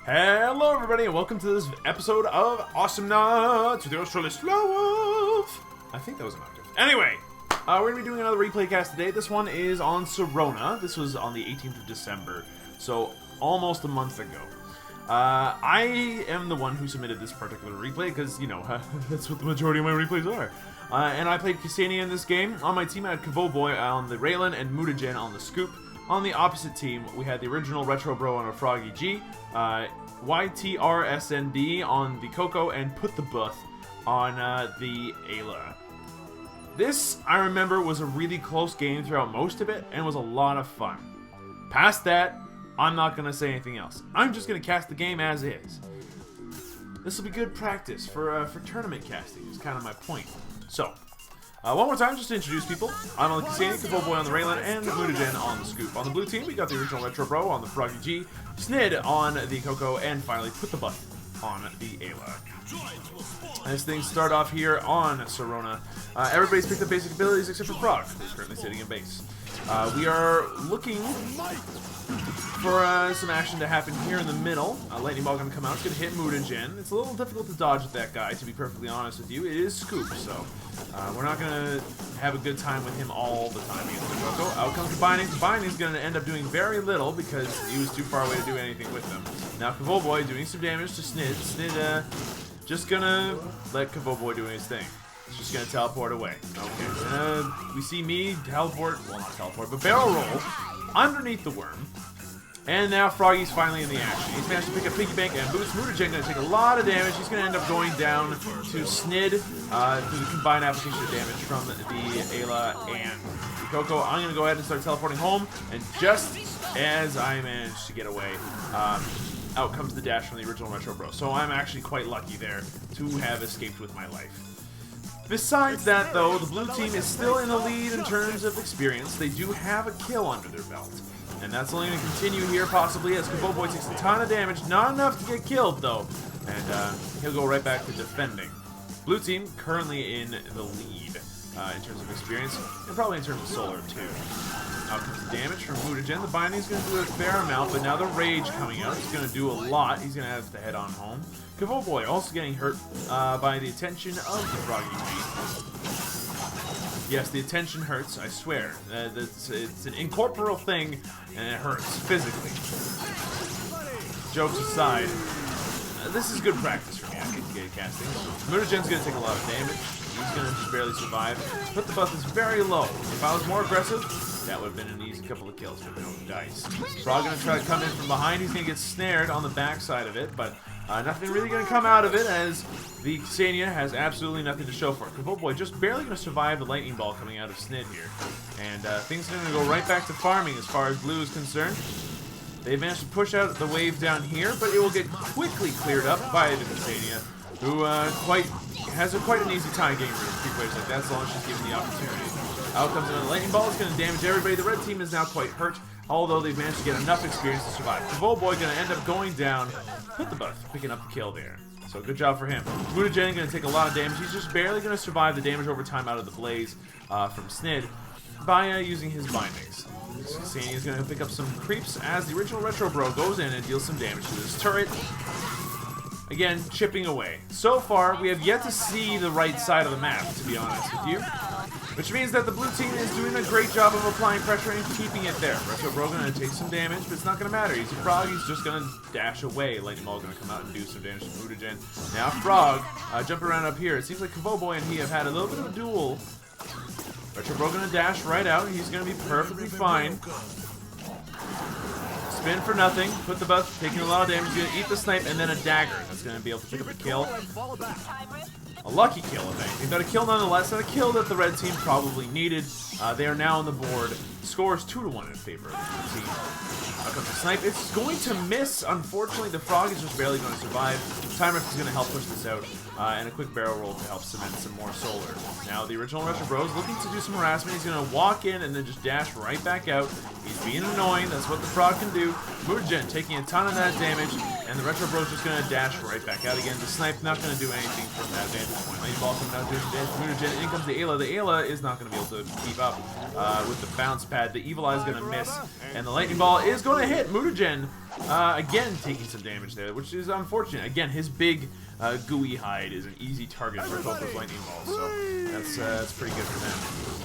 Hello everybody and welcome to this episode of Awesomenauts with your host, SlowWolf. I think that was an octave. Anyway, we're going to be doing another replay cast today. This one is on Sirona. This was on the 18th of December, so almost a month ago. I am the one who submitted this particular replay because, you know, that's what the majority of my replays are. And I played Ksenia in this game. On my team I had Kavoboy on the Raylan and Mutagen on the Scoop. On the opposite team, we had the original Retro Bro on a Froggy G, YTRSND on the Coco, and Put the Buth on the Ayla. This, I remember, was a really close game throughout most of it, and was a lot of fun. Past that, I'm not going to say anything else. I'm just going to cast the game as is. This will be good practice for tournament casting, is kind of my point. So, one more time, just to introduce people. I'm on the Ksenia, Kavoboy on the Raylan, and Mutagen on the Scoop. On the blue team, we got the original Retro Bro on the Froggy G, Snid on the Coco, and finally Put the Butt on the Ayla. As things start off here on Sirona, everybody's picked up basic abilities except for Frog, who's currently sitting in base. We are looking for some action to happen here in the middle. Lightning Ball going to come out. It's going to hit Mutagen. It's a little difficult to dodge with that guy, to be perfectly honest with you. It is Scoop, so we're not going to have a good time with him all the time against the Coco. Out comes the Binding. The Binding is going to end up doing very little because he was too far away to do anything with them. Now Kavoboy doing some damage to Snid. Snid just going to let Kavoboy do his thing. It's just going to teleport away. Okay. We see me teleport, well not teleport, but barrel roll underneath the worm. And now Froggy's finally in the action. He's managed to pick up Piggy Bank and Boots. Mutagen going to take a lot of damage. He's going to end up going down to Snid through the combined application of damage from the Ayla and the Coco. I'm going to go ahead and start teleporting home. And just as I managed to get away, out comes the dash from the original Retro Bro. So I'm actually quite lucky there to have escaped with my life. Besides that, though, the blue team is still in the lead in terms of experience. They do have a kill under their belt. And that's only going to continue here, possibly, as Kavoboy takes a ton of damage. Not enough to get killed, though. And he'll go right back to defending. Blue team currently in the lead in terms of experience, and probably in terms of solar, too. Out comes the damage from Mutagen. The Binding's going to do a fair amount, but now the Rage coming out is going to do a lot. He's going to have to head on home. Kavoboy also getting hurt by the attention of the Froggy G. Yes, the attention hurts, I swear. It's an incorporeal thing, and it hurts physically. Jokes aside, this is good practice for me, I think, casting. Mutagen's going to take a lot of damage. He's going to just barely survive. But the buff is very low. If I was more aggressive, that would have been an easy couple of kills with no dice. Frog going to try to come in from behind. He's going to get snared on the backside of it, but nothing really going to come out of it as the Ksenia has absolutely nothing to show for it. Kavoboy just barely going to survive the lightning ball coming out of Snid here. And things are going to go right back to farming as far as blue is concerned. They managed to push out the wave down here, but it will get quickly cleared up by the Ksenia, who has quite an easy time getting rid of 3 players like that, as long as she's given the opportunity. Out comes another lightning ball. It's going to damage everybody. The red team is now quite hurt, although they've managed to get enough experience to survive. Kavoboy going to end up going down. Put the butt, picking up the kill there. So good job for him. Mutagen going to take a lot of damage. He's just barely going to survive the damage over time out of the blaze from Snid by using his bindings. Ksenia is going to pick up some creeps as the original Retro Bro goes in and deals some damage to this turret. Again, chipping away. So far, we have yet to see the right side of the map, to be honest with you. Which means that the blue team is doing a great job of applying pressure and keeping it there. Retro Bro going to take some damage, but it's not going to matter. He's a Frog, he's just going to dash away. Lightning Ball going to come out and do some damage to Mutagen. Now Frog, jumping around up here. It seems like Kavoboy and he have had a little bit of a duel. Retro Bro going to dash right out. He's going to be perfectly fine. Spin for nothing. Put the buff, taking a lot of damage. He's going to eat the snipe and then a dagger. That's going to be able to pick up a kill. A lucky kill, if anything, but a kill nonetheless, and a kill that the red team probably needed. They are now on the board. The score is 2-1 in favor of the blue team. Out comes the snipe. It's going to miss. Unfortunately, the Frog is just barely going to survive. Timer is going to help push this out, and a quick barrel roll to help cement some more solar. Now the original Retro Bro is looking to do some harassment. He's going to walk in and then just dash right back out. He's being annoying. That's what the Frog can do. Mutagen taking a ton of that damage, and the Retro Bro's just going to dash right back out again. The Snipe not going to do anything from that vantage point. Lightning Ball coming out doing some damage to Mutagen. In comes the Ayla. The Ayla is not going to be able to keep up with the bounce pad. The Evil Eye is going to miss, and the Lightning Ball is going to hit Mutagen. Again, taking some damage there, which is unfortunate. Again, his big gooey hide is an easy target for both those Lightning Balls, so that's pretty good for them.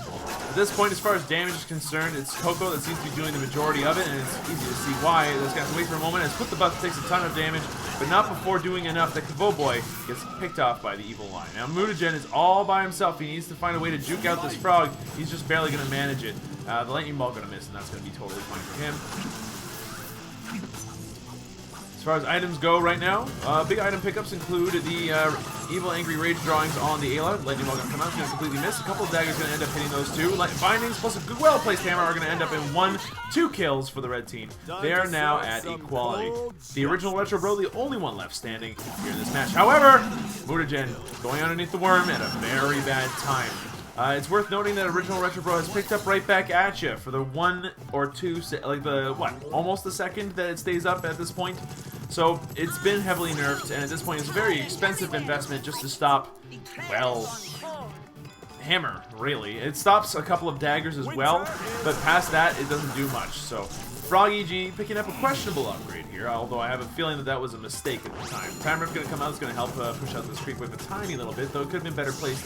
At this point, as far as damage is concerned, it's Coco that seems to be doing the majority of it, and it's easy to see why. This guy has to wait for a moment, as Put the Buff takes a ton of damage, but not before doing enough that Kavoboy gets picked off by the Evil Eye. Now, Mutagen is all by himself. He needs to find a way to juke out this frog. He's just barely going to manage it. The Lightning Ball going to miss, and that's going to be totally fine for him. As far as items go right now, big item pickups include the Evil Angry Rage drawings on the Ayla. Lightning Ball going to come out, it's going to completely miss. A couple of daggers going to end up hitting those two. Bindings plus a good well-placed hammer are going to end up in 1-2 kills for the red team. They are now at equality. The original Retro Bro, the only one left standing here in this match. However, Mutagen going underneath the worm at a very bad time. It's worth noting that original Retro Bro has picked up right back at you for the 1 or 2, like the, almost a second that it stays up at this point. So it's been heavily nerfed, and at this point it's a very expensive investment just to stop, well, hammer, really. It stops a couple of daggers as well, but past that it doesn't do much. So Frog EG picking up a questionable upgrade here, although I have a feeling that that was a mistake at the time. Time Rift going to come out, it's going to help push out this creep wave a tiny little bit, though it could have been better placed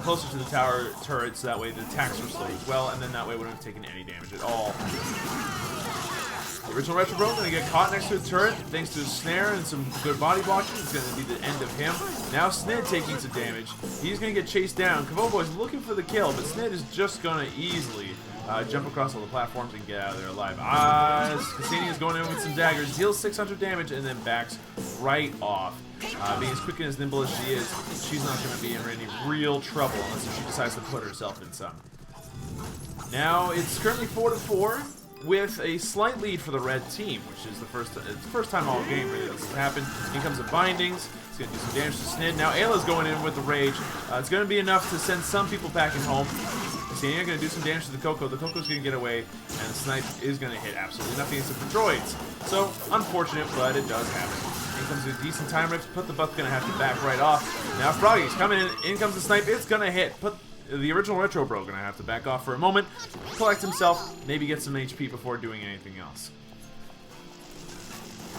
closer to the tower turrets, so that way the attacks were slowed as well, and then that way wouldn't have taken any damage at all. The original Retro Bro going to get caught next to the turret, thanks to a snare and some good body blocking. It's going to be the end of him. Now Snid taking some damage. He's going to get chased down. Kavoboy's looking for the kill, but Snid is just going to easily jump across all the platforms and get out of there alive. Cassini is going in with some daggers, deals 600 damage, and then backs right off. Being as quick and as nimble as she is, she's not going to be in any real trouble unless she decides to put herself in some. Now it's currently 4-4. With a slight lead for the red team, which is the first time all game really this has happened. Here comes the Bindings. It's going to do some damage to Snid. Now Ayla's going in with the Rage. It's going to be enough to send some people packing home. Cassini going to do some damage to the Coco. The Coco's going to get away, and the Snipe is going to hit absolutely nothing except for droids. So, unfortunate, but it does happen. In comes a decent time rift. Put the Buff going to have to back right off. Now Froggy's coming in. In comes the Snipe. It's going to hit. The original Retro Bro going to have to back off for a moment, collect himself, maybe get some HP before doing anything else.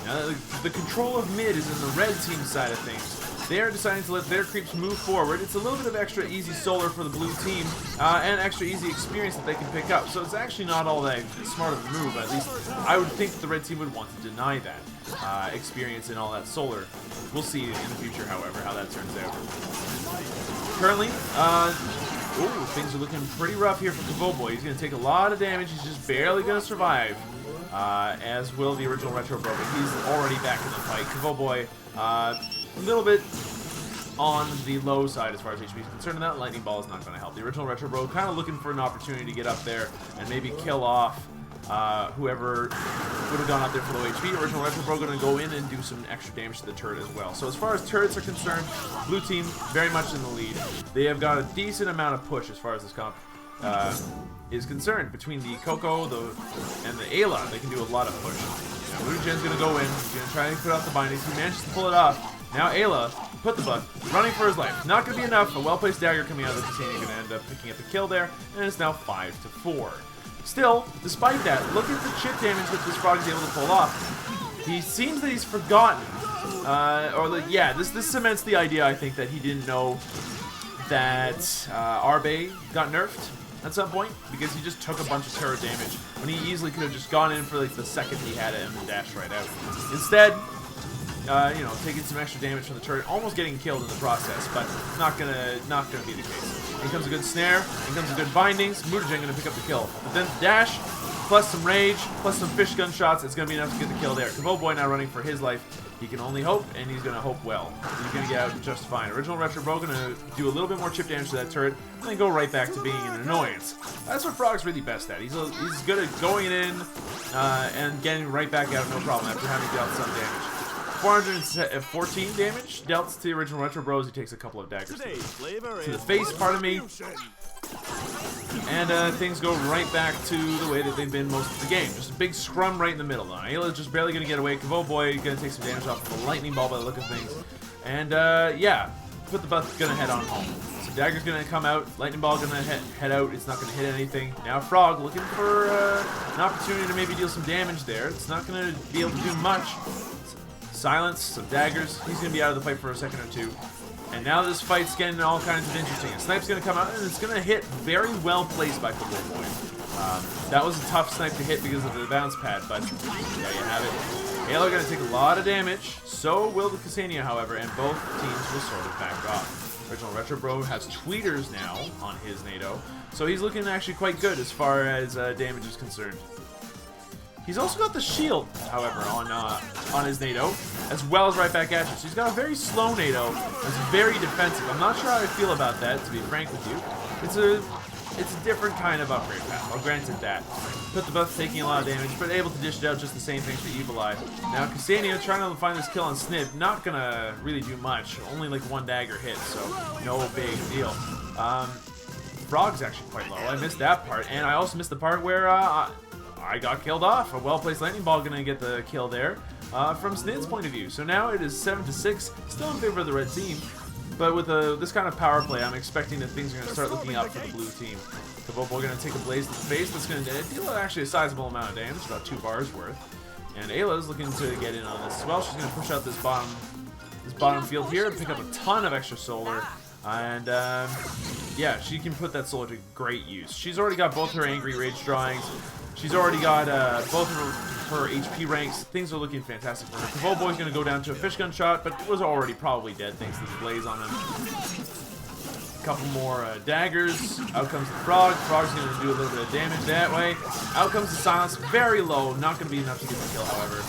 Now, the control of mid is in the red team side of things. They are deciding to let their creeps move forward. It's a little bit of extra easy solar for the blue team, and extra easy experience that they can pick up. So it's actually not all that smart of a move. At least I would think the red team would want to deny that experience and all that solar. We'll see in the future, however, how that turns out. Currently, ooh, things are looking pretty rough here for Kavoboy. He's going to take a lot of damage. He's just barely going to survive, as will the original Retro Bro, but he's already back in the fight. Kavoboy, a little bit on the low side as far as HP is concerned, and that Lightning Ball is not going to help. The original Retro Bro kind of looking for an opportunity to get up there and maybe kill off whoever would have gone out there for low HP. Original Retro Bro going to go in and do some extra damage to the turret as well. So as far as turrets are concerned, blue team very much in the lead. They have got a decent amount of push as far as this comp is concerned. Between the Coco and the Ayla, they can do a lot of push. Now Mutagen's going to go in. He's going to try and put out the Bindings. He manages to pull it off. Now Ayla, Put the Buff, running for his life. Not going to be enough. A well-placed dagger coming out of the Cassini going to end up picking up the kill there. And it's now 5-4. Still, despite that, look at the chip damage that this frog is able to pull off. He seems that he's forgotten, this cements the idea, I think, that he didn't know that Arbe got nerfed at some point, because he just took a bunch of turret damage when he easily could have just gone in for like the second he had it and then dashed right out. Instead, taking some extra damage from the turret, almost getting killed in the process, but not gonna be the case. In comes a good snare, in comes a good Bindings, Mutagen gonna pick up the kill. But then dash, plus some rage, plus some fish gun shots, it's gonna be enough to get the kill there. Kavoboy now running for his life. He can only hope, and he's gonna hope well. He's gonna get out just fine. Original Retro Bro gonna do a little bit more chip damage to that turret, and then go right back to being an annoyance. That's what Frog's really best at. He's good at going in and getting right back out, no problem, after having dealt some damage. 414 damage dealt to the original Retro Bros. He takes a couple of daggers to the face, pardon me. And things go right back to the way that they've been most of the game. Just a big scrum right in the middle. Now, Ayla's just barely going to get away. Kavoboy going to take some damage off of the lightning ball by the look of things. And, yeah, Put the Buff going to head on home. So Dagger's going to come out. Lightning ball going to head out. It's not going to hit anything. Now Frog looking for an opportunity to maybe deal some damage there. It's not going to be able to do much. Silence, some daggers. He's going to be out of the fight for a second or two. And now this fight's getting all kinds of interesting. A snipe's going to come out, and it's going to hit very well placed by Kavoboy. That was a tough snipe to hit because of the bounce pad, but there you have it. Halo going to take a lot of damage. So will the Ksenia, however, and both teams will sort of back off. Original Retro Bro has tweeters now on his NATO, so he's looking actually quite good as far as damage is concerned. He's also got the shield, however, on his NATO, as well as right back at you. So he's got a very slow NATO that's very defensive. I'm not sure how I feel about that, to be frank with you. It's a different kind of upgrade path, I'll grant it that. Put the Buff taking a lot of damage, but able to dish it out just the same thing for Evil Eye. Now Ksenia trying to find this kill on Snib, not gonna really do much. Only like one dagger hit, so no big deal. Frog's actually quite low. I missed that part, and I also missed the part where I got killed off. A well-placed lightning ball gonna get the kill there from Snid's point of view. So now it is 7-6, still in favor of the red team. But with this kind of power play, I'm expecting that things are going to start looking up for the blue team. Kavoboy going to take a blaze to the face. That's going to deal actually a sizable amount of damage, about 2 bars worth. And Ayla's looking to get in on this as well. She's going to push out this bottom field here and pick up a ton of extra solar. And yeah, she can put that solar to great use. She's already got both her Angry Rage drawings. She's already got both her HP ranks. Things are looking fantastic for her. Kavoboy's going to go down to a fish gun shot, but was already probably dead thanks to the blaze on him. A couple more daggers. Out comes the Frog. Frog's going to do a little bit of damage that way. Out comes the Silence. Very low. Not going to be enough to get the kill, however.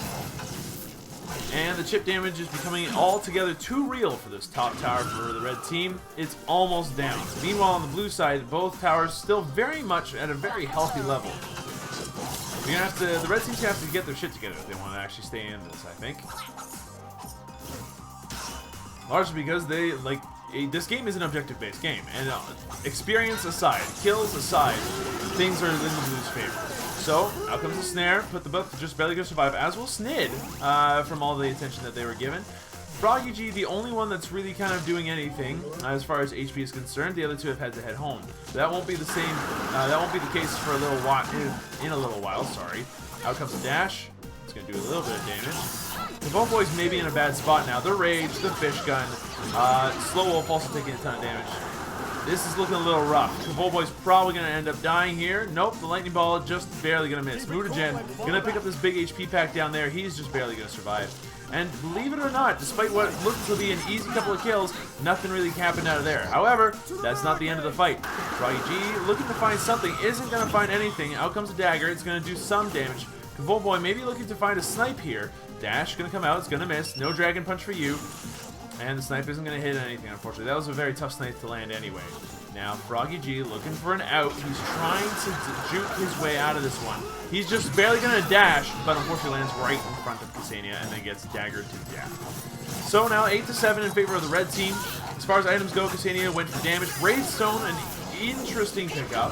And the chip damage is becoming altogether too real for this top tower for the red team. It's almost down. Meanwhile, on the blue side, both towers still very much at a very healthy level. You're gonna have to, the red teams have to get their shit together if they want to actually stay in this, I think. Largely because they, like, this game is an objective-based game. And experience aside, kills aside, things are in the blue's favor. So, out comes the snare, put the Buff just barely gonna survive, as will Snid, from all the attention that they were given. Froggy G, the only one that's really kind of doing anything as far as HP is concerned. The other two have had to head home. That won't be the same. That won't be the case for a little while. In a little while, sorry. Out comes the dash. It's gonna do a little bit of damage. The both boys may be in a bad spot now. The rage, the fish gun, SlowWolf also taking a ton of damage. This is looking a little rough. Kavoboy's probably going to end up dying here. Nope, the lightning ball just barely going to miss. Mutagen going to pick up this big HP pack down there. He's just barely going to survive. And believe it or not, despite what looked to be an easy couple of kills, nothing really happened out of there. However, that's not the end of the fight. Froggy G looking to find something, isn't going to find anything. Out comes a dagger. It's going to do some damage. Kavoboy maybe looking to find a snipe here. Dash going to come out. It's going to miss. No dragon punch for you. And the snipe isn't going to hit anything, unfortunately. That was a very tough snipe to land anyway. Now, Froggy G looking for an out. He's trying to juke his way out of this one. He's just barely going to dash, but unfortunately lands right in front of Ksenia and then gets daggered to death. So now 8-7 in favor of the red team. As far as items go, Ksenia went for damage. Raid Stone, an interesting pickup.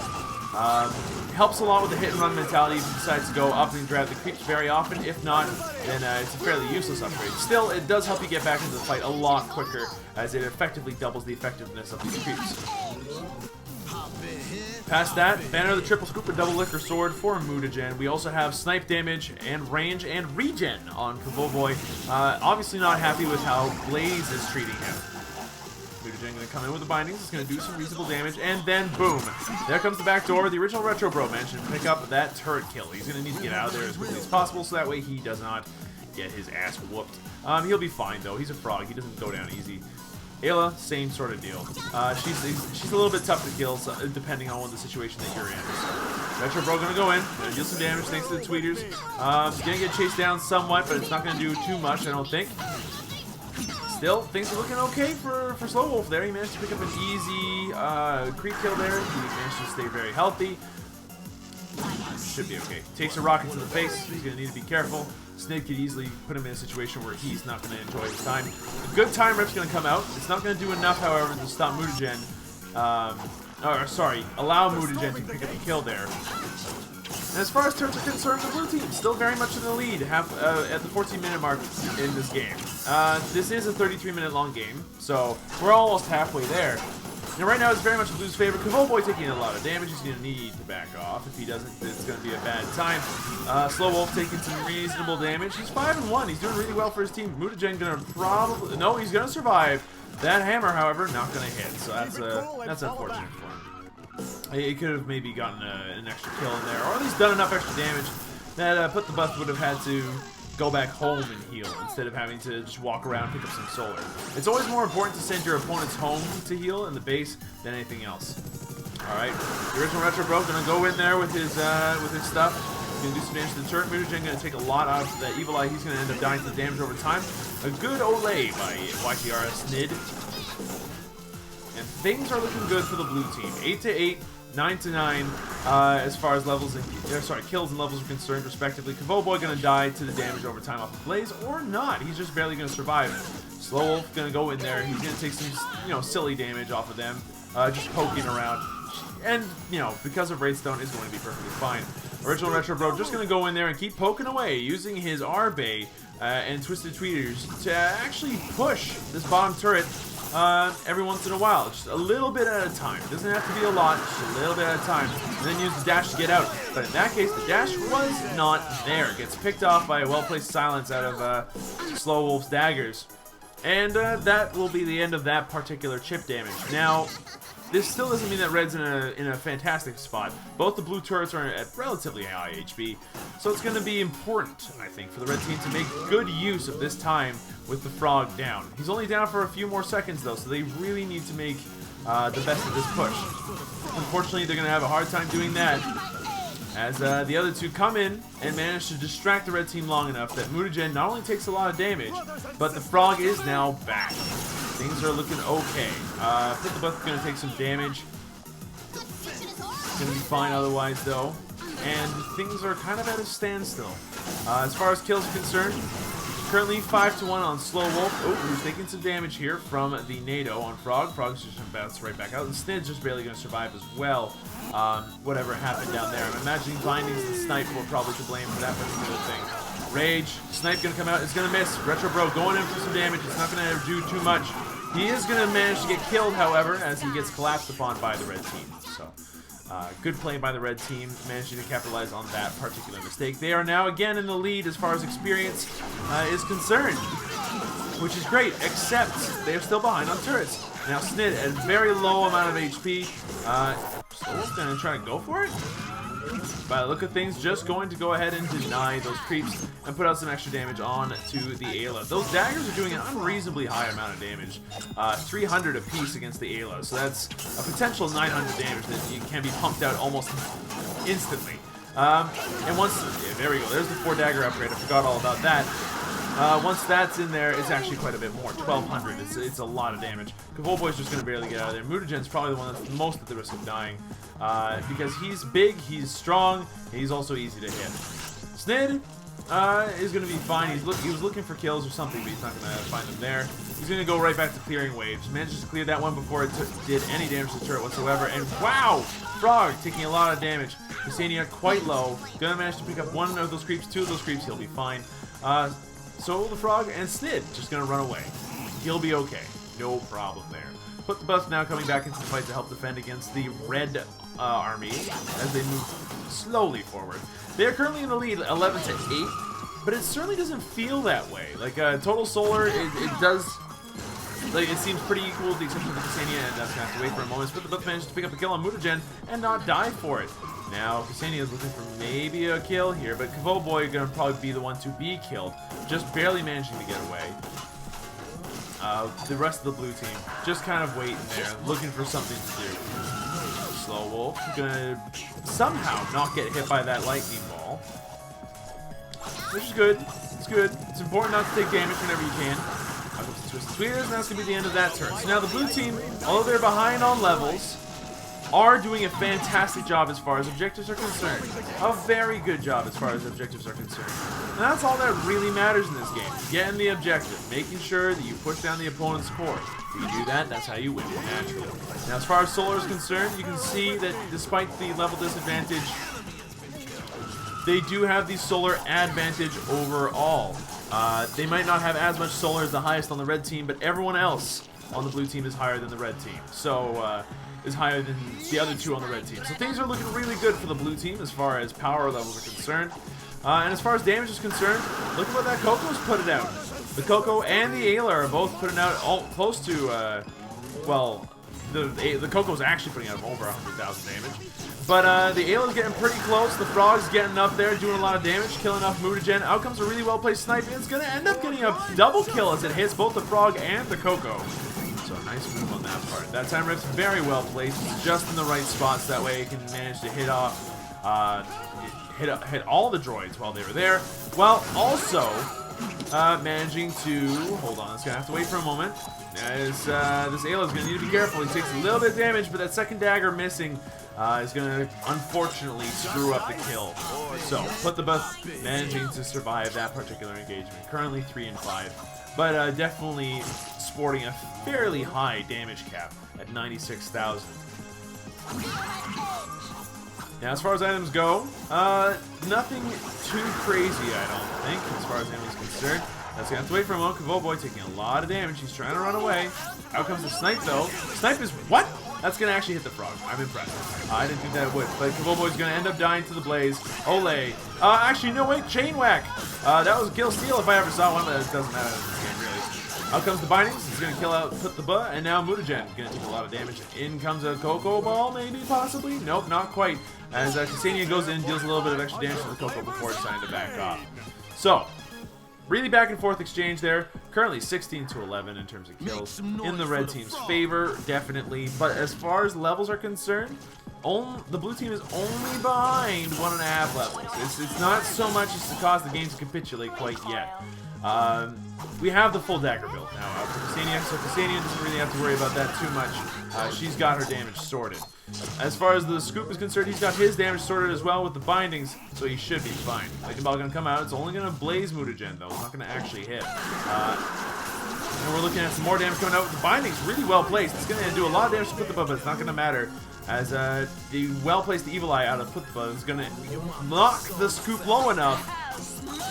Helps a lot with the hit and run mentality if he decides to go up and grab the creeps very often. If not, then it's a fairly useless upgrade. Still, it does help you get back into the fight a lot quicker, as it effectively doubles the effectiveness of these creeps. Past that, Banner of the Triple Scoop, a double liquor sword for Mutagen. We also have snipe damage and range and regen on Kavoboy. Obviously not happy with how Blaze is treating him. Mutagen going to come in with the bindings. It's going to do some reasonable damage, and then boom, there comes the back door. The original Retro Bro mentioned pick up that turret kill. He's going to need to get out of there as quickly as possible, so that way he does not get his ass whooped. He'll be fine though. He's a frog. He doesn't go down easy. Ayla, same sort of deal. She's a little bit tough to kill, so, depending on what the situation that you're in. So, Retro Bro going to go in, going to deal some damage thanks to the tweeters. Going to get chased down somewhat, but it's not going to do too much, I don't think. Still, things are looking okay for SlowWolf there. He managed to pick up an easy creep kill there. He managed to stay very healthy. Should be okay. Takes a rocket to the face. He's going to need to be careful. Snid could easily put him in a situation where he's not going to enjoy his time. A good time rip's going to come out. It's not going to do enough, however, to stop Mutagen or sorry, allow Mutagen to pick up a kill there. And as far as turns are concerned, the blue team still very much in the lead at the 14-minute mark in this game. This is a 33-minute long game, so we're almost halfway there. Now right now it's very much blue's favorite. Kavoboy taking a lot of damage. He's going to need to back off. If he doesn't, it's going to be a bad time. SlowWolf taking some reasonable damage. He's 5-1. He's doing really well for his team. Mutagen going to probably... No, he's going to survive. That hammer, however, not going to hit. So that's unfortunate for him. He could have maybe gotten an extra kill in there, or at least done enough extra damage that Put the Buff would have had to go back home and heal instead of having to just walk around and pick up some solar. It's always more important to send your opponents home to heal in the base than anything else. Alright, the original Retro Bro gonna go in there with his stuff. He's gonna do some damage to the turret. Mutagen gonna take a lot out of that Evil Eye. He's gonna end up dying to the damage over time. A good Olay by YTRS Nid. And things are looking good for the blue team. 8-8, 9-9, as far as levels and kills and levels are concerned, respectively. Kavoboy gonna die to the damage over time off the Blaze, or not. He's just barely gonna survive. SlowWolf gonna go in there. He's gonna take some, silly damage off of them, just poking around. And, because of Wraithstone, is going to be perfectly fine. Original Retro Bro just gonna go in there and keep poking away, using his R-Bay and Twisted Tweeters to actually push this bottom turret every once in a while, just a little bit at a time. It doesn't have to be a lot, just a little bit at a time. And then use the dash to get out. But in that case, the dash was not there. Gets picked off by a well-placed silence out of SlowWolf's daggers. And that will be the end of that particular chip damage. Now, this still doesn't mean that Red's in a fantastic spot. Both the blue turrets are at relatively high HP, so it's going to be important, I think, for the red team to make good use of this time with the Frog down. He's only down for a few more seconds, though, so they really need to make the best of this push. Unfortunately, they're going to have a hard time doing that, as the other two come in and manage to distract the red team long enough that Mutagen not only takes a lot of damage, but the Frog is now back. Things are looking okay. Put the Buff gonna take some damage. Gonna be fine otherwise though. And things are kind of at a standstill. As far as kills are concerned, currently 5-1 on SlowWolf. Oh, who's taking some damage here from the NATO on Frog. Frog's just gonna bounce right back out. And Snid's just barely gonna survive as well. Whatever happened down there. I'm imagining Bindings and Snipe were probably to blame for that particular thing. Rage, Snipe gonna come out, it's gonna miss. Retro Bro going in for some damage, it's not gonna do too much. He is gonna manage to get killed, however, as he gets collapsed upon by the red team. So, good play by the red team, managing to capitalize on that particular mistake. They are now again in the lead as far as experience is concerned, which is great, except they are still behind on turrets. Now Snid at a very low amount of HP. SlowWolf's gonna try to go for it. By the look of things, just going to go ahead and deny those creeps and put out some extra damage on to the Ayla. Those daggers are doing an unreasonably high amount of damage. 300 apiece against the Ayla, so that's a potential 900 damage that can be pumped out almost instantly. And once, yeah, there we go, there's the 4-dagger upgrade, I forgot all about that. Once that's in there, it's actually quite a bit more, 1200, it's a lot of damage. Kavoboy's just going to barely get out of there. Mutagen's probably the one that's most at the risk of dying, because he's big, he's strong, and he's also easy to hit. Snid is going to be fine. He was looking for kills or something, but he's not going to find them there. He's going to go right back to clearing waves. Manages to clear that one before it did any damage to the turret whatsoever, and wow! Frog taking a lot of damage. Ksenia quite low. Going to manage to pick up one of those creeps, two of those creeps, he'll be fine. So the Frog and Snid just gonna run away. He'll be okay. No problem there. Put the Buff now coming back into the fight to help defend against the red army as they move slowly forward. They are currently in the lead 11-8, but it certainly doesn't feel that way. Like total solar, it does. Like, it seems pretty equal with the exception of the Ksenia, and that's gonna have to wait for a moment. But the Buff managed to pick up a kill on Mutagen and not die for it. Now, Ksenia is looking for maybe a kill here, but Kavoboy gonna probably be the one to be killed, just barely managing to get away. The rest of the blue team just kind of waiting there, looking for something to do. SlowWolf gonna somehow not get hit by that lightning ball, which is good. It's good. It's important not to take damage whenever you can. Out comes the Twisted Tweeters, and that's gonna be the end of that turn. So now the blue team, although they're behind on levels, are doing a fantastic job as far as objectives are concerned. A very good job as far as objectives are concerned. And that's all that really matters in this game. Getting the objective, making sure that you push down the opponent's core. If you do that, that's how you win, naturally. Now, as far as Solar is concerned, you can see that despite the level disadvantage, they do have the Solar advantage overall. They might not have as much Solar as the highest on the red team, but everyone else on the blue team is higher than the red team. So, is higher than the other two on the red team. So things are looking really good for the blue team as far as power levels are concerned. And as far as damage is concerned, look at what that Coco's put it out. The Coco and the Ayla are both putting out all close to, well, the Coco's actually putting out over 100,000 damage. But the Ayla's getting pretty close. The Frog's getting up there, doing a lot of damage, killing off Mutagen. Out comes a really well-placed snipe, and it's going to end up getting a double kill as it hits both the Frog and the Coco. So nice move on that part. That time Rip's very well placed, just in the right spots. That way it can manage to hit off, hit all the droids while they were there, while also managing to hold on. It's gonna have to wait for a moment. As this Ayla's gonna need to be careful. He takes a little bit of damage, but that second dagger missing is gonna unfortunately screw up the kill. So put the buff managing to survive that particular engagement. Currently 3 and 5. But definitely sporting a fairly high damage cap at 96,000. Now, as far as items go, nothing too crazy, I don't think, as far as enemies concerned. That's gonna have to wait for a moment. Kavoboy taking a lot of damage. He's trying to run away. Out comes the snipe, though. Snipe is what? That's gonna actually hit the Frog. I'm impressed. I didn't think that it would, but Kavoboy's gonna end up dying to the blaze. Ole. Actually, no, wait. Chain whack. That was kill steal if I ever saw one, but it doesn't matter in this game, really. Out comes the bindings. He's gonna kill out, put the butt, and now Mutagen gonna take a lot of damage. In comes a Coco Ball, maybe, possibly. Nope, not quite. As Ksenia goes in, deals a little bit of extra damage to the Coco before deciding to back off. So, really back and forth exchange there. Currently 16 to 11 in terms of kills in the red team's favor, definitely. But as far as levels are concerned, the blue team is only behind 1.5 levels. It's not so much as to cause the game to capitulate quite yet. We have the full dagger build now for Ksenia, so Ksenia doesn't really have to worry about that too much. She's got her damage sorted. As far as the Scoop is concerned, he's got his damage sorted as well with the bindings, so he should be fine. Lightning Ball gonna come out. It's only gonna blaze Mutagen though. It's not gonna actually hit. And we're looking at some more damage coming out with the bindings. Really well placed. It's gonna do a lot of damage to put the buff, but it's not gonna matter. As the well-placed Evil Eye out of put the buff is gonna knock the Scoop low enough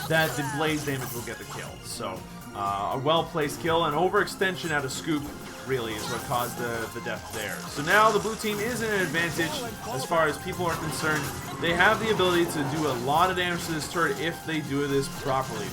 that the blaze damage will get the kill. So a well-placed kill, and overextension out of Scoop really is what caused the death there. So now the blue team is in an advantage as far as people are concerned. They have the ability to do a lot of damage to this turret if they do this properly.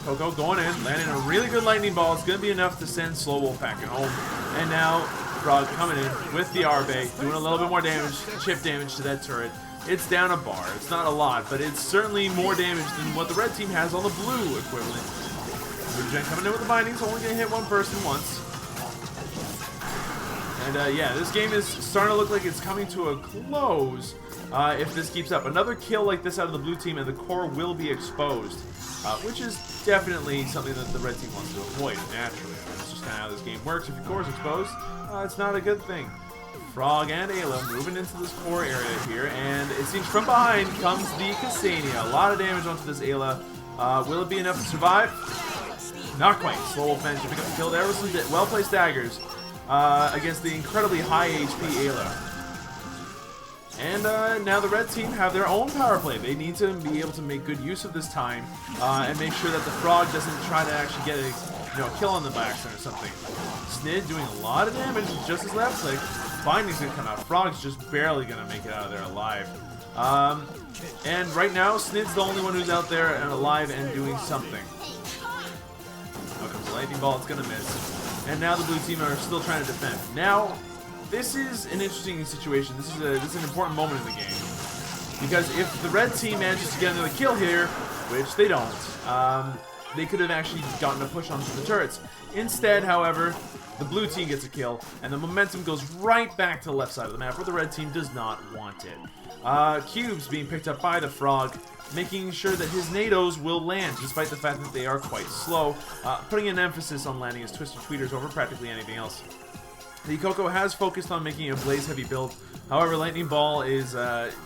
Coco going in, landing a really good lightning ball. It's going to be enough to send SlowWolf packing home. And now Frog coming in with the Arbe, doing a little bit more damage, chip damage to that turret. It's down a bar. It's not a lot, but it's certainly more damage than what the red team has on the blue equivalent. Mutagen coming in with the bindings, only going to hit one person once. And yeah, this game is starting to look like it's coming to a close if this keeps up. Another kill like this out of the blue team and the core will be exposed, which is definitely something that the red team wants to avoid, naturally. That's just kind of how this game works. If your core is exposed, it's not a good thing. Frog and Ayla moving into this core area here, and it seems from behind comes the Ksenia. A lot of damage onto this Ayla. Will it be enough to survive? Not quite. SlowWolf managed to pick up the kill there with some well-placed daggers against the incredibly high HP Ayla. And now the red team have their own power play. They need to be able to make good use of this time and make sure that the Frog doesn't try to actually get a kill on the backside or something. Snid doing a lot of damage with just his left click. Binding's gonna come out. Frog's just barely gonna make it out of there alive. And right now, Snid's the only one who's out there and alive and doing something. Now comes the lightning ball. It's gonna miss. And now the blue team are still trying to defend. Now, this is an interesting situation. This is an important moment in the game. Because if the red team manages to get another kill here, which they don't, they could have actually gotten a push onto the turrets. Instead, however, the blue team gets a kill, and the momentum goes right back to the left side of the map where the red team does not want it. Cubes being picked up by the Frog, making sure that his NATOs will land, despite the fact that they are quite slow, putting an emphasis on landing his Twisted Tweeters over practically anything else. The Coco has focused on making a blaze heavy build. However, Lightning Ball is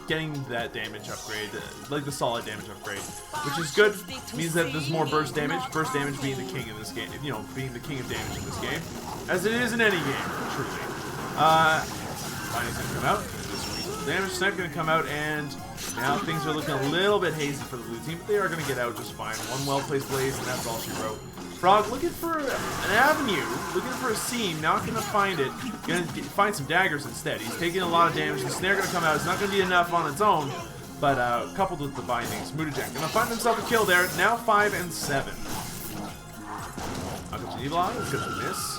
getting that damage upgrade, like the solid damage upgrade, which is good. Means that there's more burst damage. Burst damage being the king in this game, you know, being the king of damage in this game, as it is in any game, truly. Binding's gonna come out. Damage Snipe gonna come out, and now things are looking a little bit hazy for the blue team, but they are gonna get out just fine. One well-placed blaze, and that's all she wrote. Frog looking for an avenue, looking for a seam, not gonna find it. Gonna find some daggers instead. He's taking a lot of damage. The snare gonna come out. It's not gonna be enough on its own, but coupled with the bindings, Mutagen gonna find himself a kill there. Now 5 and 7. Evil is gonna miss.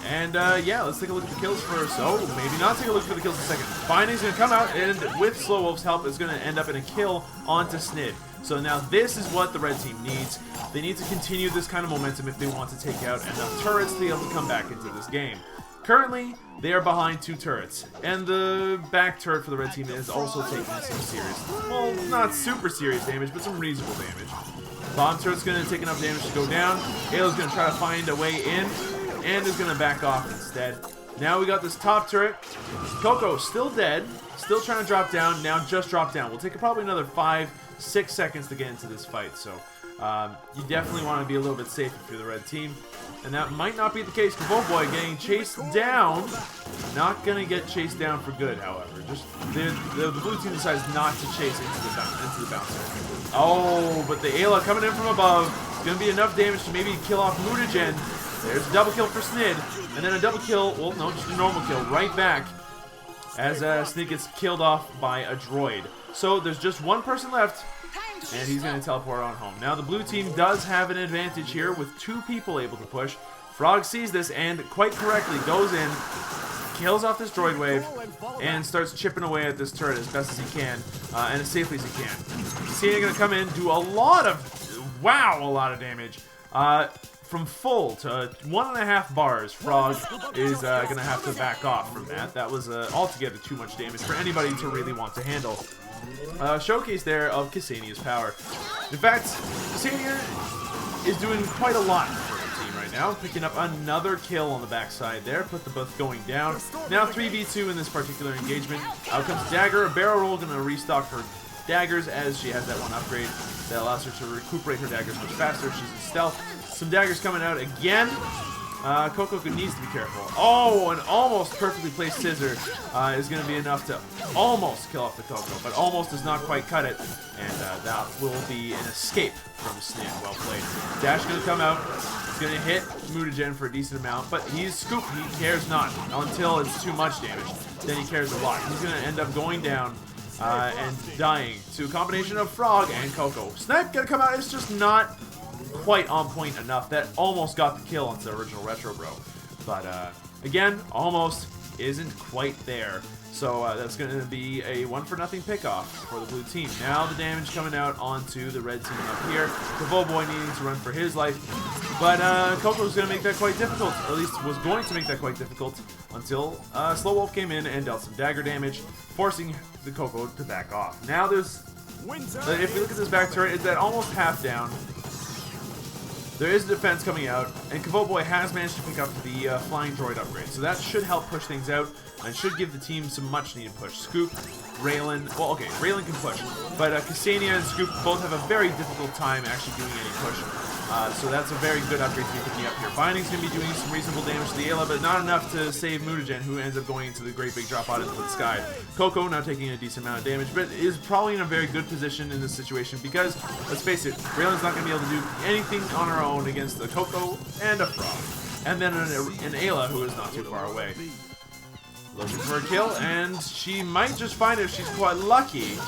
And yeah, let's take a look at the kills first. Oh, maybe not take a look at the kills in a second. Binding's gonna come out, and with SlowWolf's help, is gonna end up in a kill onto Snid. So now this is what the red team needs. They need to continue this kind of momentum if they want to take out enough turrets to be able to come back into this game. Currently, they are behind 2 turrets, and the back turret for the red team is also taking some serious, well, not super serious damage, but some reasonable damage. Bomb turret's going to take enough damage to go down. Ayla's going to try to find a way in, and is going to back off instead. Now we got this top turret. Coco still dead, still trying to drop down, now just dropped down. We'll take probably another 5-6 seconds to get into this fight, so you definitely want to be a little bit safe if you're the red team. And that might not be the case. Boy getting chased down. Not going to get chased down for good, however. Just the blue team decides not to chase into the bouncer. Oh, but the Ayla coming in from above. Going to be enough damage to maybe kill off Mutagen. There's a double kill for Snid. And then a double kill, well, no, just a normal kill right back as Snid gets killed off by a droid. So there's just one person left, and he's going to teleport on home. Now the blue team does have an advantage here with 2 people able to push. Frog sees this and quite correctly goes in, kills off this droid wave, and starts chipping away at this turret as best as he can, and as safely as he can. Cena going to come in, do a lot of damage. From full to 1.5 bars, Frog is going to have to back off from that. That was altogether too much damage for anybody to really want to handle. Showcase there of Ksenia's power. In fact, Ksenia is doing quite a lot for the team right now, picking up another kill on the backside there, put the both going down. Now 3v2 in this particular engagement. Out comes Dagger, a barrel roll, going to restock her daggers as she has that one upgrade that allows her to recuperate her daggers much faster. She's in stealth. Some daggers coming out again. Coco needs to be careful. Oh, an almost perfectly placed scissor is going to be enough to almost kill off the Coco, but almost does not quite cut it, and that will be an escape from Snid. Well played. Dash going to come out. He's going to hit Mutagen for a decent amount, but he's scooped. He cares not until it's too much damage. Then he cares a lot. He's going to end up going down and dying to a combination of Frog and Coco. Snipe going to come out. It's just not quite on point enough. That almost got the kill onto the original Retro Bro. But again, almost isn't quite there. So that's going to be a 1-for-0 pickoff for the blue team. Now the damage coming out onto the red team up here. Boy needing to run for his life. But Coco's going to make that quite difficult. Or at least was going to make that quite difficult until SlowWolf came in and dealt some dagger damage, forcing the Coco to back off. Now there's, if we look at this back turret, it's at almost half down. There is a defense coming out, and Boy has managed to pick up the flying droid upgrade, so that should help push things out, and should give the team some much-needed push. Scoop, Raylan, well, okay, Raylan can push, but Ksenia and Scoop both have a very difficult time actually doing any push, so that's a very good upgrade to be picking up here. Binding's going to be doing some reasonable damage to the Ayla, but not enough to save Mutagen, who ends up going into the great big drop out into the sky. Coco now taking a decent amount of damage, but is probably in a very good position in this situation because, let's face it, Raylan's not going to be able to do anything on her own against a Coco and a Frog. And then an Ayla, who is not too far away. Looking for a kill, and she might just find it if she's quite lucky.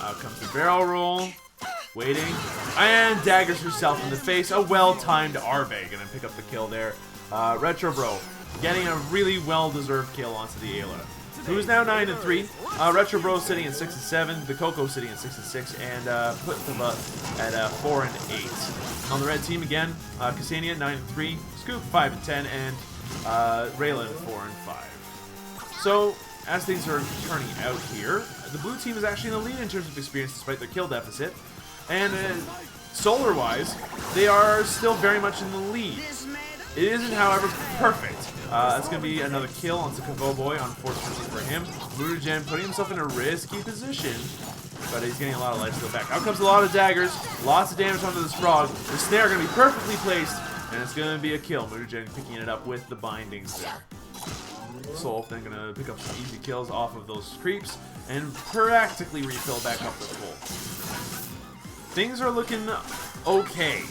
Out comes the barrel roll. Waiting. And daggers herself in the face. A well-timed Arbe gonna pick up the kill there. Retro Bro getting a really well-deserved kill onto the Ayla, who is now 9 and 3. Retro Bro sitting at 6 and 7. The Coco sitting at 6 and 6, and put them up at 4 and 8. On the red team again, Ksenia 9 and 3, Scoop 5 and 10, and Raylan 4 and 5. So as things are turning out here, the blue team is actually in the lead in terms of experience despite their kill deficit. And solar-wise, they are still very much in the lead. It isn't, however, perfect. That's going to be another kill onto Kavoboy, unfortunately for him. Mutagen putting himself in a risky position, but he's getting a lot of life steal back. Out comes a lot of daggers, lots of damage onto this frog. The snare going to be perfectly placed, and it's going to be a kill. Mutagen picking it up with the bindings there. SlowWolf then going to pick up some easy kills off of those creeps and practically refill back up the full. Things are looking okay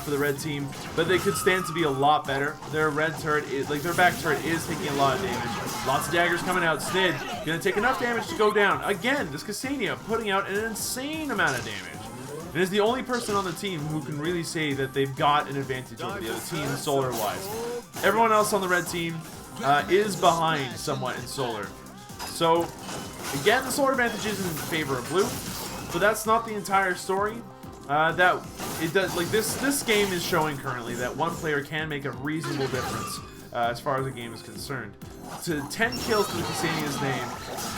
for the red team, but they could stand to be a lot better. Their red turret is, like, their back turret is taking a lot of damage. Lots of daggers coming out. Snid gonna take enough damage to go down. Again, this Ksenia putting out an insane amount of damage. And is the only person on the team who can really say that they've got an advantage over the other team solar-wise. Everyone else on the red team is behind somewhat in solar. So, again, the solar advantage is in favor of blue, but that's not the entire story. That it does, like, this game is showing currently that one player can make a reasonable difference as far as the game is concerned. To 10 kills to the Ksenia's name,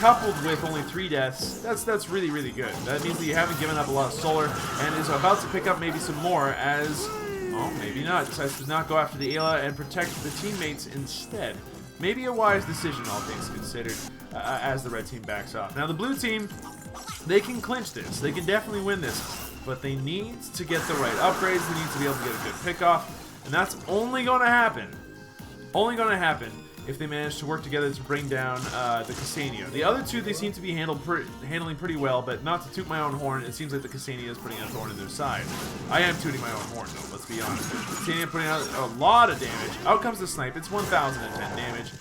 coupled with only 3 deaths, that's really, really good. That means that you haven't given up a lot of solar and is about to pick up maybe some more as, well, maybe not, decides to not go after the Ayla and protect the teammates instead. Maybe a wise decision, all things considered, as the red team backs off. Now the blue team, they can clinch this. They can definitely win this. But they need to get the right upgrades. They need to be able to get a good pickoff. And that's only going to happen. Only going to happen if they manage to work together to bring down the Ksenia. The other two, they seem to be handling pretty well, but not to toot my own horn, it seems like the Ksenia is putting a thorn in their side. I am tooting my own horn, though, let's be honest. Ksenia putting out a lot of damage. Out comes the snipe. It's 1,010 damage.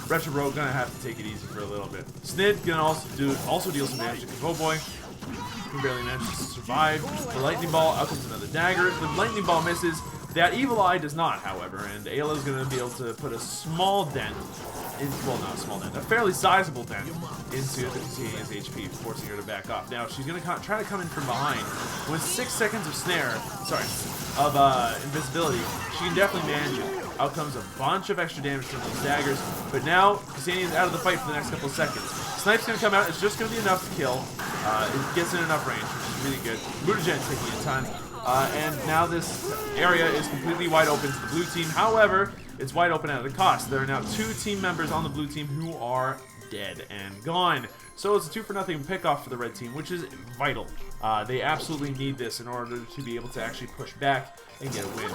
Retro Rogue gonna have to take it easy for a little bit. Snid gonna also deal some damage to Kavoboy. He barely manages to survive. The lightning ball, out comes another dagger. The lightning ball misses. That evil eye does not, however, and Ayla's going to be able to put a small dent, well, not a small dent, a fairly sizable dent into the Ksenia's HP, forcing her to back off. Now, she's going to try to come in from behind. With 6 seconds of invisibility, she can definitely manage it. Out comes a bunch of extra damage from those daggers, but now Ksenia's out of the fight for the next couple of seconds. Snipe's going to come out, it's just going to be enough to kill. It gets in enough range, which is really good. Mutagen taking a ton. And now this area is completely wide open to the blue team. However, it's wide open at a cost. There are now 2 team members on the blue team who are dead and gone. So it's a 2-for-0 pick-off for the red team, which is vital. They absolutely need this in order to be able to actually push back and get a win.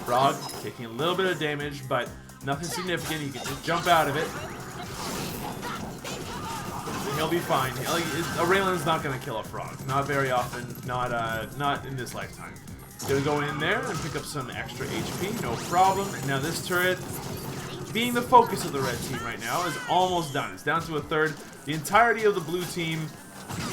Frog taking a little bit of damage, but nothing significant. He can just jump out of it. He'll be fine. Aurelian's not going to kill a frog. Not very often. Not in this lifetime. He's going to go in there and pick up some extra HP. No problem. And now this turret, being the focus of the red team right now, is almost done. It's down to a third. The entirety of the blue team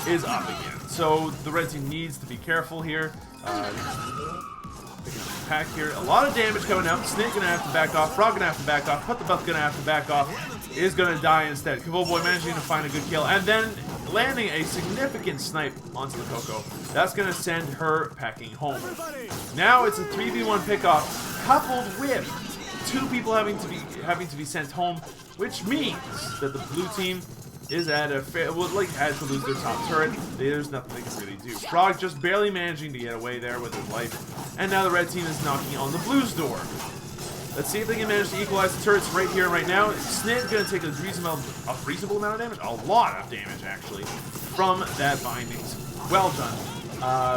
is up again. So the red team needs to be careful here. Picking up the pack here. A lot of damage coming out. Snake going to have to back off. Frog going to have to back off. Put the buff going to have to back off. Is going to die instead. Kavoboy managing to find a good kill and then landing a significant snipe onto the Coco. That's going to send her packing home. Now it's a 3v1 pickoff coupled with 2 people having to be sent home, which means that the blue team is at a fair, had to lose their top turret. There's nothing they can really do. Frog just barely managing to get away there with his life, and now the red team is knocking on the blue's door. Let's see if they can manage to equalize the turrets right here and right now. Snid's going to take a reasonable amount of damage, a lot of damage actually, from that bindings. Well done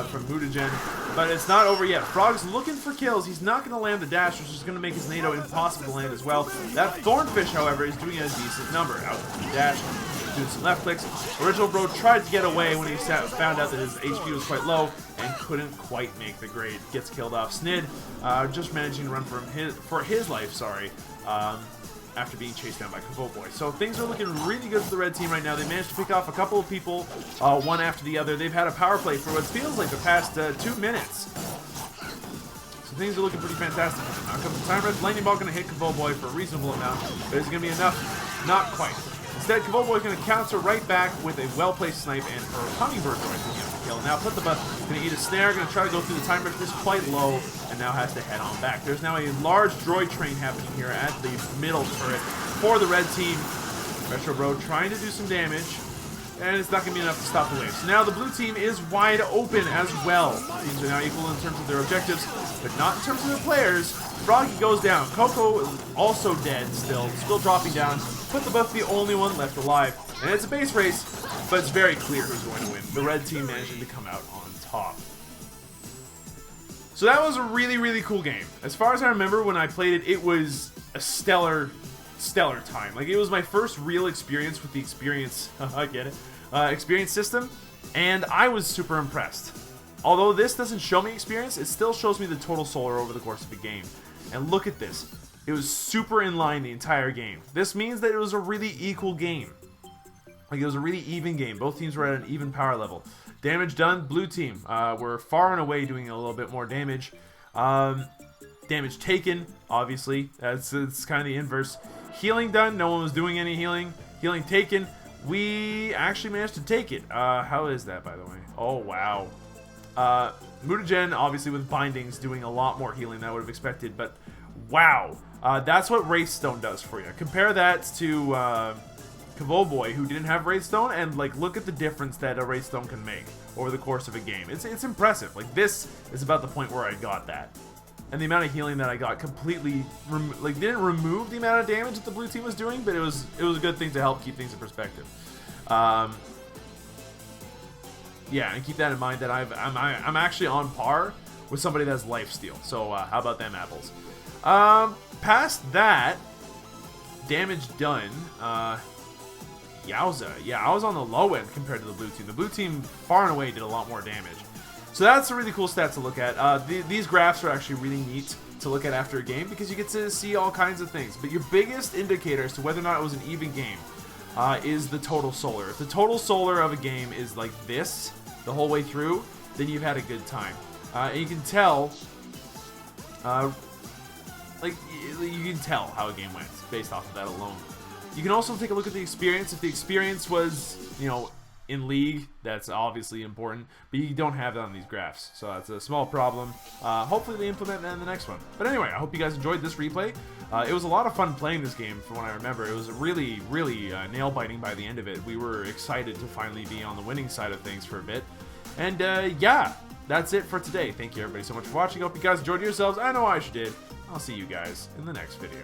from Mutagen, but it's not over yet. Frog's looking for kills. He's not going to land the dash, which is going to make his NATO impossible to land as well. That Thornfish, however, is doing a decent number. Out from the dash, doing some left clicks. Original Bro tried to get away when he found out that his HP was quite low and couldn't quite make the grade. Gets killed off. Snid just managing to run for his life, after being chased down by Kavoboy. So things are looking really good for the red team right now. They managed to pick off a couple of people, one after the other. They've had a power play for what feels like the past 2 minutes. So things are looking pretty fantastic for them. Now comes the time rush. Lightning Ball going to hit Kavoboy for a reasonable amount, but is it going to be enough? Not quite. Instead, Kavoboy is going to counter right back with a well-placed snipe and her Hummingbird droid to get the kill. Now put the buff, going to eat a snare, going to try to go through the time rush. This is quite low, and now has to head on back. There's now a large droid train happening here at the middle turret for the red team. Retro Bro trying to do some damage. and it's not going to be enough to stop the wave. So now the blue team is wide open as well. Teams are now equal in terms of their objectives, but not in terms of their players. Froggy goes down. Coco is also dead still dropping down. Put the buff the only one left alive. And it's a base race, but it's very clear who's going to win. The red team managing to come out on top. So that was a really, really cool game. As far as I remember, when I played it, it was a stellar time. Like, it was my first real experience with the experience, I get it, experience system, and I was super impressed. Although this doesn't show me experience, it still shows me the total solar over the course of a game. And look at this. It was super in line the entire game. This means that it was a really equal game. Like, it was a really even game. Both teams were at an even power level. Damage done, blue team. We're far and away doing a little bit more damage. Damage taken, obviously. It's kind of the inverse. Healing done, no one was doing any healing. Healing taken, we actually managed to take it. How is that, by the way? Oh, wow. Mutagen, obviously with bindings, doing a lot more healing than I would have expected, but wow. That's what Wraithstone does for you. Compare that to Kavoboy, who didn't have Wraithstone, and like, look at the difference that a Wraithstone can make over the course of a game. It's impressive. Like, this is about the point where I got that. And the amount of healing that I got completely, didn't remove the amount of damage that the blue team was doing, but it was a good thing to help keep things in perspective. Yeah, and keep that in mind that I'm actually on par with somebody that's lifesteal. So how about them apples? Past that, damage done. Yowza. Yeah, I was on the low end compared to the blue team. The blue team far and away did a lot more damage. So that's a really cool stat to look at. These graphs are actually really neat to look at after a game because you get to see all kinds of things. But your biggest indicator as to whether or not it was an even game is the total solar. If the total solar of a game is like this the whole way through, then you've had a good time. And you can tell, you can tell how a game went based off of that alone. You can also take a look at the experience. If the experience was, in League, that's obviously important, but you don't have that on these graphs, so that's a small problem. Hopefully they implement that in the next one. But anyway, I hope you guys enjoyed this replay. It was a lot of fun playing this game from what I remember. It was really, really nail-biting by the end of it. We were excited to finally be on the winning side of things for a bit. And yeah, that's it for today. Thank you everybody so much for watching. I hope you guys enjoyed yourselves. I know I did. I'll see you guys in the next video.